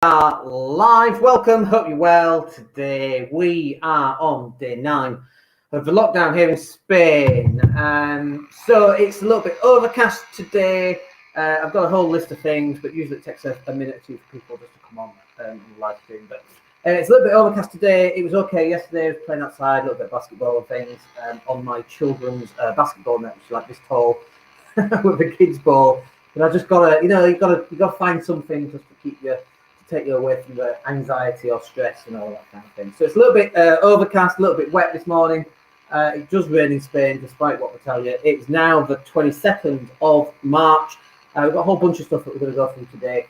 Are live. Welcome. Hope you're well. Today we are on day 9 of the lockdown here in Spain. So it's a little bit overcast today. I've got a whole list of things, but usually it takes a minute or two for people just to come on live stream. But it's a little bit overcast today. It was okay yesterday. I was playing outside, a little bit of basketball and things on my children's basketball net, which is like this tall with a kids' ball. But I just gotta, you gotta find something just to keep you. Take you away from the anxiety or stress and all that kind of thing. So it's a little bit overcast, a little bit wet this morning. It does rain in Spain, despite what we tell you. It's now the 22nd of March. We've got a whole bunch of stuff that we're going to go through today.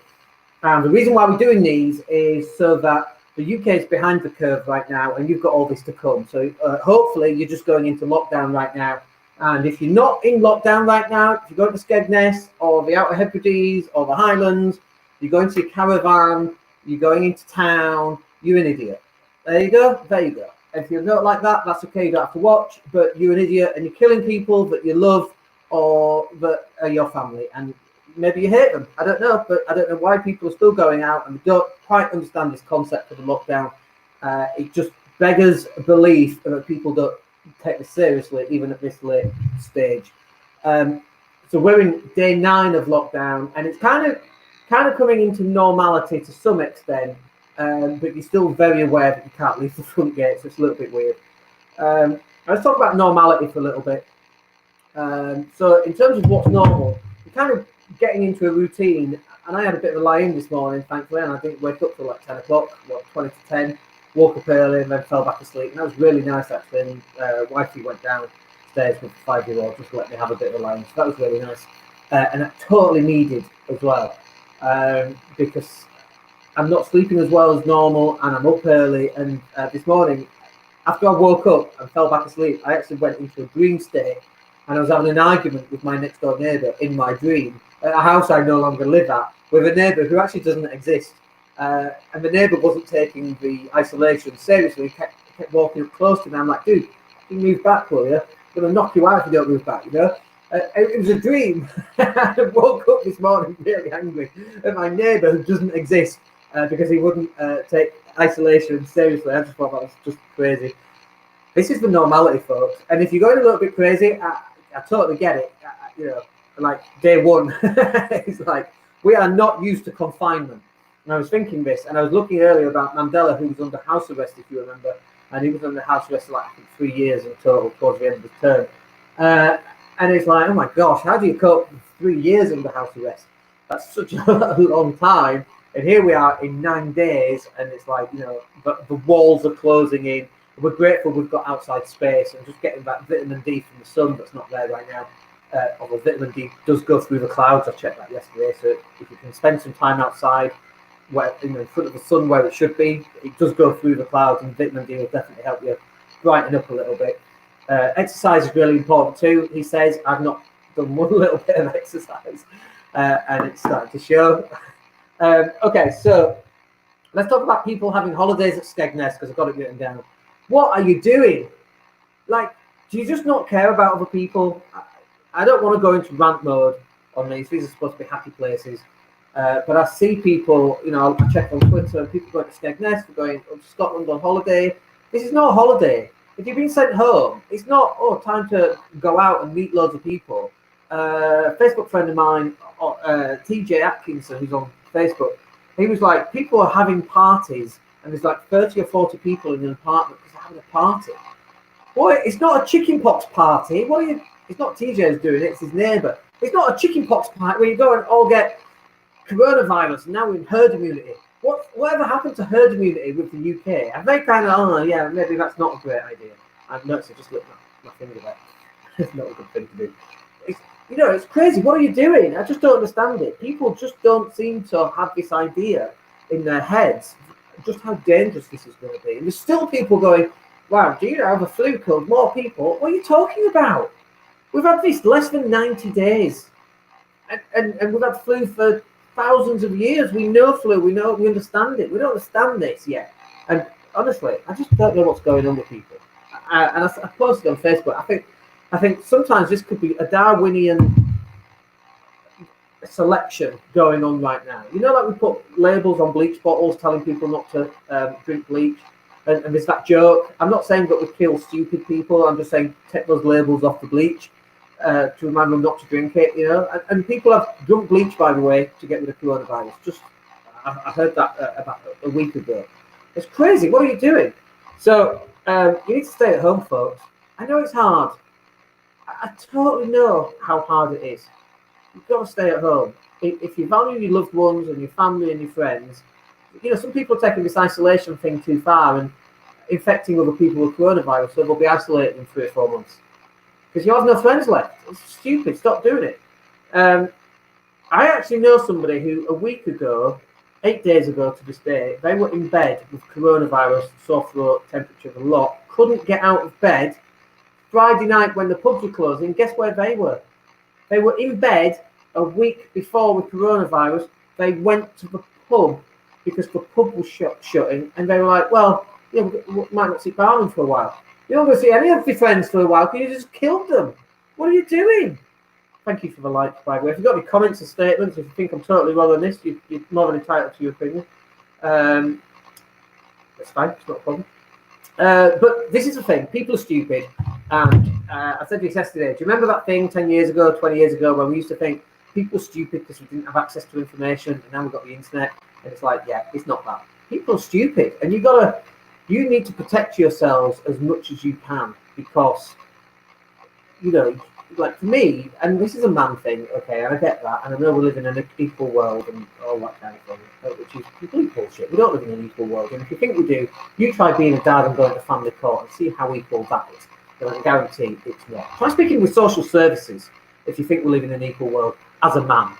And the reason why we're doing these is so that the UK is behind the curve right now, and you've got all this to come. So hopefully you're just going into lockdown right now. And if you're not in lockdown right now, if you're going to Skegness or the Outer Hebrides or the Highlands, you're going to your caravan, you're going into town, you're an idiot. There you go. If you're not like that, that's okay, you don't have to watch, but you're an idiot and you're killing people that you love or that are your family. And maybe you hate them. I don't know, but I don't know why people are still going out and don't quite understand this concept of the lockdown. It just beggars belief that people don't take this seriously, even at this late stage. So we're in day 9 of lockdown, and it's kind of coming into normality to some extent, but you're still very aware that you can't leave the front gate, so it's a little bit weird. Let's talk about normality for a little bit. So in terms of what's normal, you're kind of getting into a routine, and I had a bit of a lie-in this morning, thankfully, and I didn't wake up till like 10 o'clock, 20 to 10, woke up early and then fell back asleep, and that was really nice actually, and wifey went downstairs with the 5-year-old just to let me have a bit of a lie-in, so that was really nice, and that totally needed as well. Because I'm not sleeping as well as normal and I'm up early, and this morning after I woke up and fell back asleep, I actually went into a dream state, and I was having an argument with my next door neighbour in my dream at a house I no longer live at, with a neighbour who actually doesn't exist, and the neighbour wasn't taking the isolation seriously. He kept walking up close to me. I'm like, dude, you move back, will you? I'm going to knock you out if you don't move back, you know. It was a dream. I woke up this morning really angry at my neighbour who doesn't exist because he wouldn't take isolation seriously. I just thought that was just crazy. This is the normality, folks. And if you're going a little bit crazy, I totally get it. Like day 1, it's like we are not used to confinement. And I was thinking this, and I was looking earlier about Mandela, who was under house arrest, if you remember, and he was under house arrest for like 3 years in total towards the end of his term. And it's like, oh my gosh, how do you cope with 3 years under house arrest? That's such a long time. And here we are in 9 days, and it's like, the walls are closing in. We're grateful we've got outside space and just getting that vitamin D from the sun that's not there right now. Although vitamin D does go through the clouds, I checked that yesterday. So if you can spend some time outside, in front of the sun where it should be, it does go through the clouds, and vitamin D will definitely help you brighten up a little bit. Exercise is really important too. He says, I've not done one little bit of exercise, and it's starting to show. Okay, so let's talk about people having holidays at Skegness, because I've got it written down. What are you doing? Like, do you just not care about other people? I don't want to go into rant mode on these. These are supposed to be happy places. But I see people, I check on Twitter, and people going to Skegness, going up to Scotland on holiday. This is not a holiday. If you've been sent home, it's not, time to go out and meet loads of people. Facebook friend of mine, TJ Atkinson, who's on Facebook, he was like, people are having parties, and there's like 30 or 40 people in an apartment because they're having a party. Boy, it's not a chickenpox party. It's not TJ's doing it, it's his neighbour. It's not a chickenpox party where you go and all get coronavirus, and now we're in herd immunity. Whatever happened to herd immunity with the UK? Have they kind of, maybe that's not a great idea. I've noticed, I just looked my finger there. It's not a good thing to do. It's crazy. What are you doing? I just don't understand it. People just don't seem to have this idea in their heads just how dangerous this is going to be. And there's still people going, wow, do you have a flu killed more people? What are you talking about? We've had this less than 90 days. And we've had flu for thousands of years. We know flu. We understand it. We don't understand this yet. And honestly, I just don't know what's going on with people. And I posted on Facebook. I think sometimes this could be a Darwinian selection going on right now. You know, like we put labels on bleach bottles telling people not to drink bleach, and there's that joke. I'm not saying that we kill stupid people. I'm just saying take those labels off the bleach to remind them not to drink it. You know, and people have drunk bleach, by the way, to get rid of coronavirus. Just I heard that about a week ago. It's crazy. What are you doing? So you need to stay at home, folks. I know it's hard. I totally know how hard it is. You've got to stay at home. If you value your loved ones and your family and your friends, you know, some people are taking this isolation thing too far and infecting other people with coronavirus, so they'll be isolated in 3 or 4 months. Because you have no friends left. It's stupid. Stop doing it. I actually know somebody who a week ago, 8 days ago to this day, they were in bed with coronavirus, sore throat, temperature of a lot, couldn't get out of bed. Friday night when the pubs were closing, guess where they were? They were in bed a week before with coronavirus. They went to the pub because the pub was shutting, and they were like, well, yeah, we might not see Barnum for a while. You're not going to see any of your friends for a while because you just killed them. What are you doing? Thank you for the likes, by the way. If you've got any comments or statements, if you think I'm totally wrong on this, you're more than entitled to your opinion. That's fine, it's not a problem. But this is the thing, people are stupid. And I said this yesterday, do you remember that thing 10 years ago, 20 years ago, when we used to think people are stupid because we didn't have access to information, and now we've got the internet, and it's like, yeah, it's not that. People are stupid, and you need to protect yourselves as much as you can, because, you know, like for me, and this is a man thing, okay, and I get that, and I know we live in an equal world and all that kind of thing, which is complete bullshit. We don't live in an equal world, and if you think we do, you try being a dad and going to family court and see how equal that is. And I guarantee it's not. Try speaking with social services if you think we live in an equal world as a man.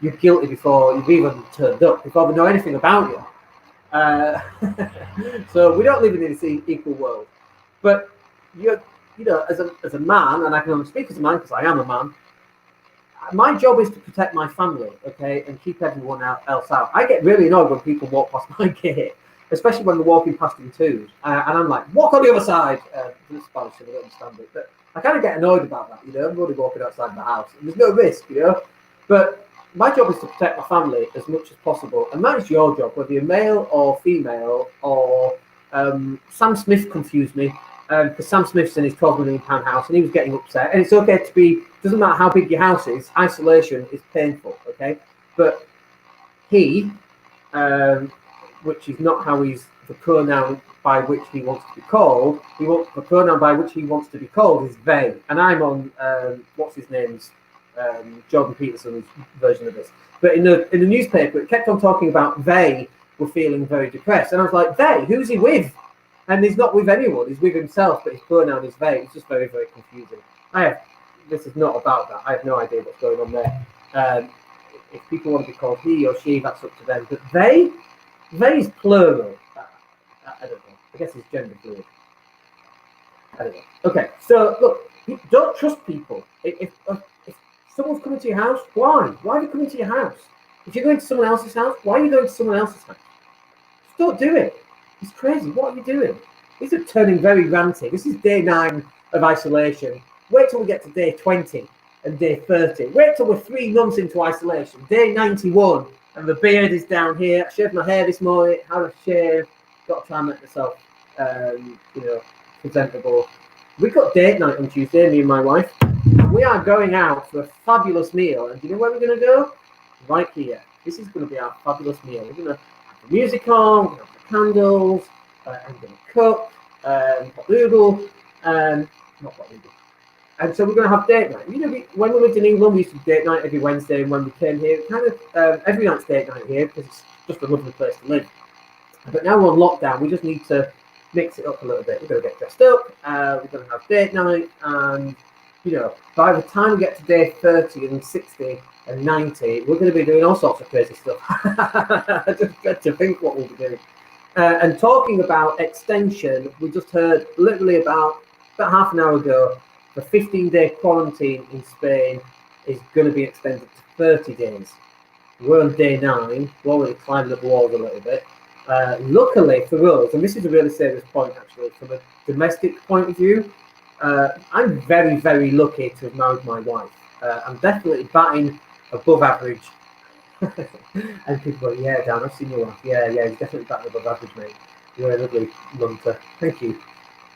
You're guilty before you've even turned up, before they know anything about you. So we don't live in this equal world. But you know, as a man, and I can only speak as a man because I am a man, my job is to protect my family, okay, and keep everyone else out. I get really annoyed when people walk past my gate, especially when they're walking past in twos, and I'm like, walk on the other side. It's Spanish, so I don't understand it, but I kind of get annoyed about that, you know. I'm only walking outside my house, and there's no risk, you know. But my job is to protect my family as much as possible, and that is your job, whether you're male or female, or Sam Smith confused me, because Sam Smith's in his £12 million house, and he was getting upset, and it's okay to be, doesn't matter how big your house is, isolation is painful, okay, but he, which is not how he's, the pronoun by which he wants to be called. The pronoun by which he wants to be called is they, and I'm on what's his name's Jordan Peterson's version of this. But in the newspaper, it kept on talking about they were feeling very depressed, and I was like, they? Who's he with? And he's not with anyone. He's with himself, but his pronoun is they. It's just very, very confusing. This is not about that. I have no idea what's going on there. If people want to be called he or she, that's up to them. But they is plural. I don't know. I guess it's gender fluid. I don't know. Okay, so look, don't trust people. If someone's coming to your house, why? Why are they coming to your house? If you're going to someone else's house, why are you going to someone else's house? Just don't do it. It's crazy. What are you doing? This is turning very ranty. This is day 9 of isolation. Wait till we get to day 20 and day 30. Wait till we're 3 months into isolation. Day 91, and the beard is down here. I shaved my hair this morning. Had a shave. Got to try and make myself, presentable. We've got date night on Tuesday, me and my wife. We are going out for a fabulous meal. And do you know where we're going to go? Right here. This is going to be our fabulous meal. We're going to have the music on, we're going to have the candles, I'm going to cook, hot noodle, not hot noodle. And so we're going to have date night. You know, when we lived in England, we used to date night every Wednesday, and when we came here, kind of every night's date night here because it's just a lovely place to live. But now we're on lockdown, we just need to mix it up a little bit. We're going to get dressed up, we're going to have date night, and, you know, by the time we get to day 30 and 60 and 90, we're going to be doing all sorts of crazy stuff. I just get to think what we'll be doing. And talking about extension, we just heard literally about half an hour ago, the 15-day quarantine in Spain is going to be extended to 30 days. We're on day 9, we're already climbing up the walls a little bit. Luckily for us, and this is a really serious point actually, from a domestic point of view, I'm very, very lucky to have married my wife. I'm definitely batting above average. And people go, yeah, Dan, I've seen your wife. Yeah, he's definitely back above average, mate. You're a lovely munter. Thank you.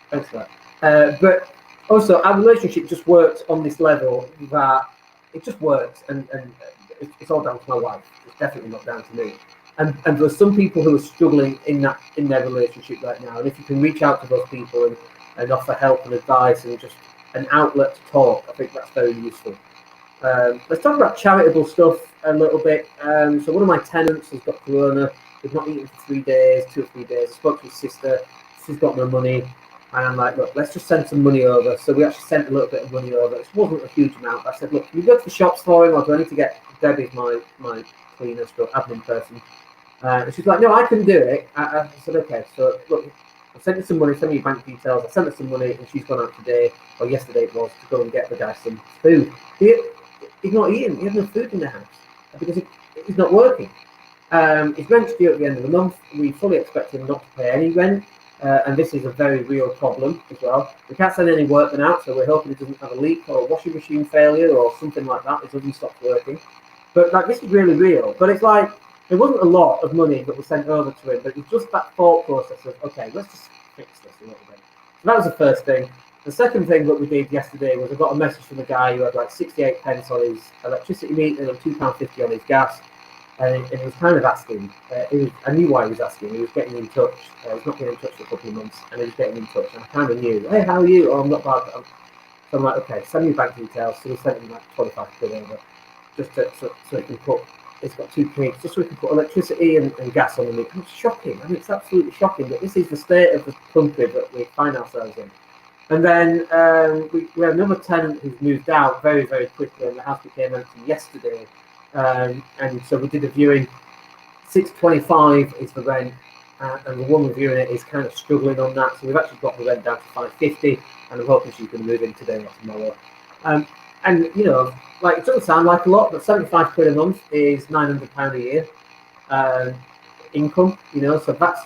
Thanks for that. But also, our relationship just works on this level that it just works, and it's all down to my wife. It's definitely not down to me. And there's some people who are struggling in their relationship right now. And if you can reach out to those people and offer help and advice and just an outlet to talk, I think that's very useful. Let's talk about charitable stuff a little bit. So one of my tenants has got corona. They've not eaten for 3 days, 2 or 3 days. I spoke to his sister. She's got no money. And I'm like, look, let's just send some money over. So we actually sent a little bit of money over. It wasn't a huge amount. I said, look, can you go to the shops for him, or do I need to get Debbie, my cleaner, stroke admin person? And she's like, no, I can do it. I said, okay. So look, I sent her some money, send me your bank details. I sent her some money, and she's gone out today, or yesterday it was, to go and get the guy some food. He's not eating. He has no food in the house because he's not working. His rent's due at the end of the month. We fully expect him not to pay any rent. And this is a very real problem as well. We can't send any workmen out, so we're hoping he doesn't have a leak or a washing machine failure or something like that. His oven stops working. But like, this is really real. But it's like, it wasn't a lot of money that was sent over to him, but it's just that thought process of, okay, let's just fix this a little bit. So that was the first thing. The second thing that we did yesterday was I got a message from a guy who had like 68 pence on his electricity meter and £2.50 on his gas. And he was kind of asking, I knew why he was asking. He was getting in touch. He's not been in touch for a couple of months, and he was getting in touch. And I kind of knew, hey, how are you? Oh, I'm not bad. So I'm like, okay, send me your bank details. So we sent him like 25 quid over, just so he can put, it's got 2 kids, just so we can put electricity and gas on the meter. It's shocking. I mean, it's absolutely shocking that this is the state of the country that we find ourselves in. And then we have another tenant who's moved out very, very quickly, and the house became empty yesterday. And so we did a viewing. £6.25 is the rent, and the woman viewing it is kind of struggling on that. So we've actually got the rent down to £5.50, and I'm hoping she's going to move in today or tomorrow. And you know, like, it doesn't sound like a lot, but 75 quid a month is £900 a year income. You know, so that's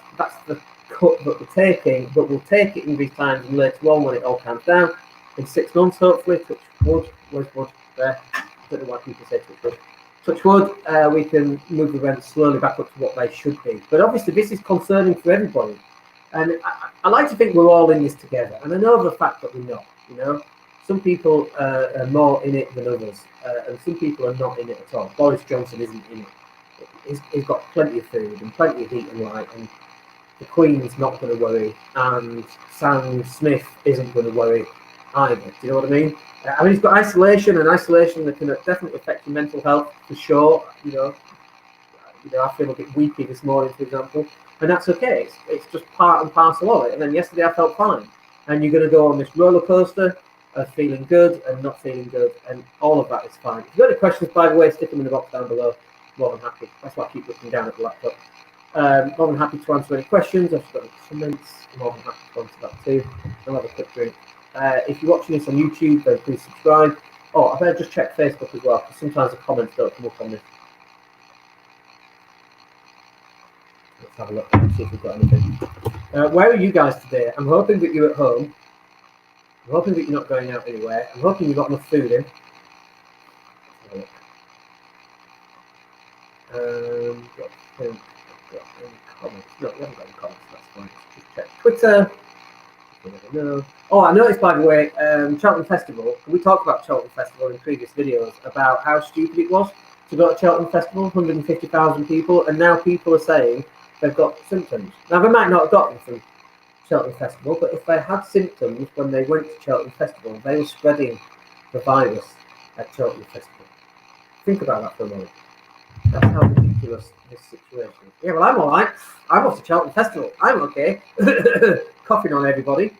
the cut that we're taking, but we'll take it in these times, and later on when it all calms down in 6 months, hopefully. Touch wood, where's wood there? I don't know why people say touch wood. Touch wood, we can move the rent slowly back up to what they should be. But obviously this is concerning for everybody. And I like to think we're all in this together. And I know the fact that we're not, you know. Some people are more in it than others. And some people are not in it at all. Boris Johnson isn't in it. He's got plenty of food and plenty of heat and light. And the Queen's not going to worry. And Sam Smith isn't going to worry either. Do you know what I mean? I mean, he's got isolation, and isolation that can definitely affect your mental health for sure. You know, I feel a bit weepy this morning, for example, and that's okay. It's just part and parcel of it. And then yesterday I felt fine, and you're going to go on this roller coaster of feeling good and not feeling good, and all of that is fine. If you've got any questions, by the way, stick them in the box down below. More than happy. That's why I keep looking down at the laptop. More than happy to answer any questions. I've got any comments. More than happy to answer that too. I'll have a quick drink. If you're watching this on YouTube, then please subscribe. Oh, I better just check Facebook as well, because sometimes the comments don't come up on this. Let's have a look and see if we've got anything. Where are you guys today? I'm hoping that you're at home. I'm hoping that you're not going out anywhere. I'm hoping you've got enough food in. Got any comments? No, we haven't got any comments. That's fine. Just check Twitter. No. Oh, I noticed, by the way, Cheltenham Festival. We talked about Cheltenham Festival in previous videos about how stupid it was to go to Cheltenham Festival, 150,000 people, and now people are saying they've got symptoms. Now, they might not have got them from Cheltenham Festival, but if they had symptoms when they went to Cheltenham Festival, they were spreading the virus at Cheltenham Festival. Think about that for a moment. That's how ridiculous this situation is. Yeah, well, I'm all right. I'm off to Cheltenham Festival. I'm okay. Coughing on everybody.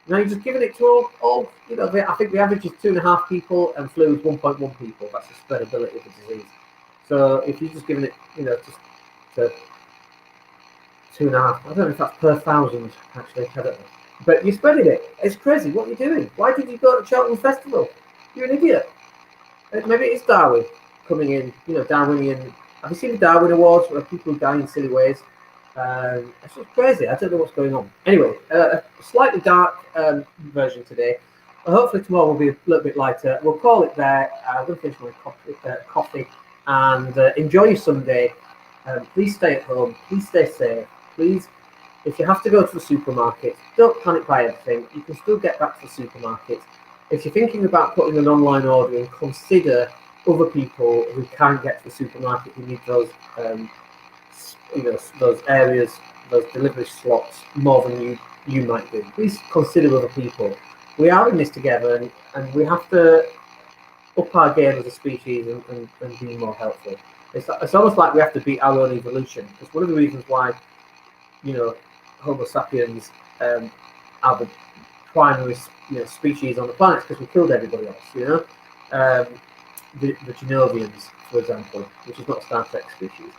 Now you're just giving it to all you know, I think the average is 2.5 people and flu is 1.1 people. That's the spreadability of the disease. So if you're just giving it, you know, just to 2.5, I don't know if that's per 1,000, actually, I don't know. But you're spreading it. It's crazy. What are you doing? Why did you go to Cheltenham Festival? You're an idiot. Maybe it's Darwin coming in, you know, Darwinian. Have you seen the Darwin Awards where people die in silly ways? It's just crazy. I don't know what's going on. Anyway, a slightly dark version today. Hopefully tomorrow will be a little bit lighter. We'll call it there. I'm going to finish my coffee and enjoy your Sunday. Please stay at home. Please stay safe. Please, if you have to go to the supermarket, don't panic buy everything. You can still get back to the supermarket. If you're thinking about putting an online order in, consider other people who can't get to the supermarket, who need those, those areas, those delivery slots more than you might do. Please consider other people. We are in this together, and we have to up our game as a species and be more helpful. It's almost like we have to beat our own evolution. It's one of the reasons why, Homo sapiens are the primary species on the planet, because we killed everybody else. The Genovians, for example, which is not a Star Trek species.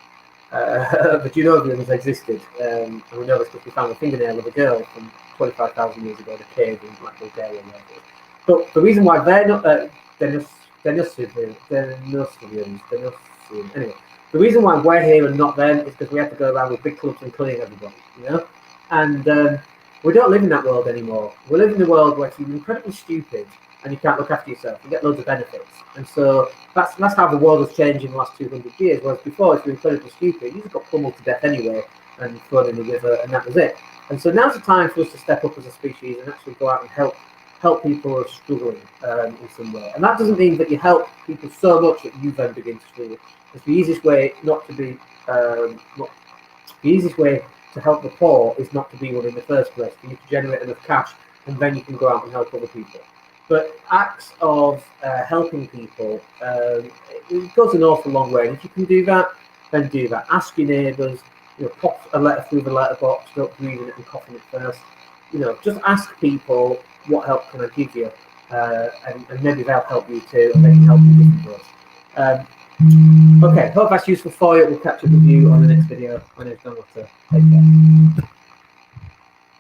The Genovians existed, and we know this because we found a fingernail of a girl from 25,000 years ago in a cave in Black Bulgaria. But the reason why they're not Denisovians, anyway, the reason why we're here and not them is because we have to go around with big clubs and killing everybody, And we don't live in that world anymore. We live in a world where if you're incredibly stupid and you can't look after yourself, you get loads of benefits. And so that's how the world has changed in the last 200 years. Whereas before, if you're incredibly stupid, you just got pummeled to death anyway and thrown in the river, and that was it. And so now's the time for us to step up as a species and actually go out and help people who are struggling in some way. And that doesn't mean that you help people so much that you then begin to struggle. It's the easiest way the easiest way to help the poor is not to be one in the first place. You need to generate enough cash, and then you can go out and help other people. But acts of helping people, it goes an awful long way. And if you can do that, then do that. Ask your neighbours, pop a letter through the letterbox, don't read it and cough in it first. Just ask people, what help can I give you? And maybe they'll help you too, and they can help you in different ways. Okay, hope that's useful for you. We'll catch up with you on the next video. My name's Don Water. Take care.